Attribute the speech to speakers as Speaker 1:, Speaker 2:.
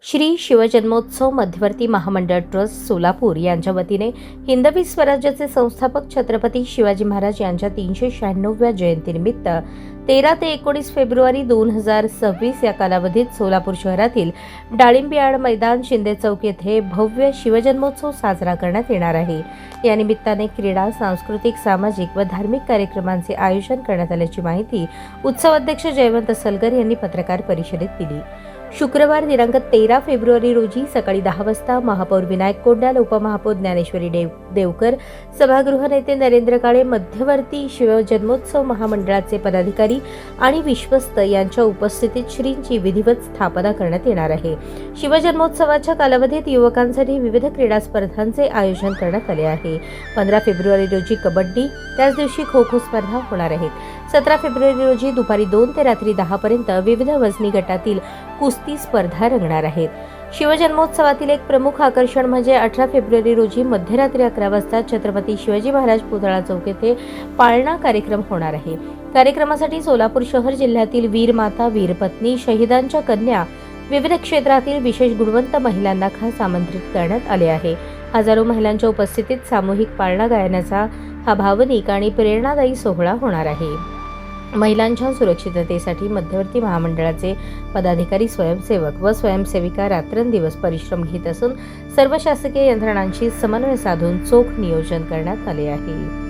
Speaker 1: श्री शिवजन्मोत्सव मध्यवर्ती महामंडळ ट्रस्ट सोलापूर यांच्या वतीने हिंदवी स्वराज्याचे संस्थापक छत्रपती शिवाजी महाराज यांच्या 396व्या जयंतीनिमित्त 13 ते 19 फेब्रुवारी 2026 या कालावधीत सोलापूर शहरातील डाळिंबियाड मैदान शिंदे चौक येथे भव्य शिवजन्मोत्सव साजरा करण्यात येणार आहे। या निमित्ताने क्रीडा, सांस्कृतिक, सामाजिक व धार्मिक कार्यक्रमांचे आयोजन करण्यात आल्याची माहिती उत्सव अध्यक्ष जयवंत सलगर यांनी पत्रकार परिषदेत दिली। शुक्रवार दिनांक 13 फेब्रुवारी रोजी सकाळी 10 वाजता महापौर विनायक कोंडाल, उपमहापौर ज्ञानेश्वरी देवकर, सभागृह नेते नरेंद्र काळे, मध्यवर्ती शिवजन्मोत्सव महामंडळाचे पदाधिकारी आणि विश्वस्त यांच्या उपस्थितीत श्रींची विधिवत स्थापना करण्यात येणार आहे। शिवजन्मोत्सवाच्या कालावधीत युवकांसाठी विविध क्रीडा स्पर्धांचे आयोजन करण्यात आले आहे। 15 फेब्रुवारी रोजी कबड्डी, त्याच दिवशी खो खो स्पर्धा होणार आहेत। 17 फेब्रुवारी रोजी दुपारी 2 ते रात्री 10 पर्यंत विविध वजनी गटातील कुस्ती स्पर्धा रंगणार आहेत। शिवजन्मोत्सवातील एक प्रमुख आकर्षण म्हणजे 18 फेब्रुवारी रोजी मध्यरात्री 11 वाजता छत्रपती शिवाजी महाराज पुतळा चौक येथे पाळणा कार्यक्रम होणार आहे। कार्यक्रमासाठी सोलापूर शहर जिल्ह्यातील वीर माता, वीर पत्नी, शहीदांच्या कन्या, विविध क्षेत्रातील विशेष गुणवंत महिलांना खास आमंत्रित करण्यात आले आहे। हजारो महिलांच्या उपस्थितीत सामूहिक पाळणा गायनाचा हा भावनिक आणि प्रेरणादायी सोहळा होणार आहे। महिलांच्या सुरक्षिततेसाठी मध्यवर्ती महामंडळाचे पदाधिकारी, स्वयंसेवक व स्वयंसेविका रात्रंदिवस परिश्रम घेत असून सर्व शासकीय यंत्रणांशी समन्वय साधून चोख नियोजन करण्यात आले आहे।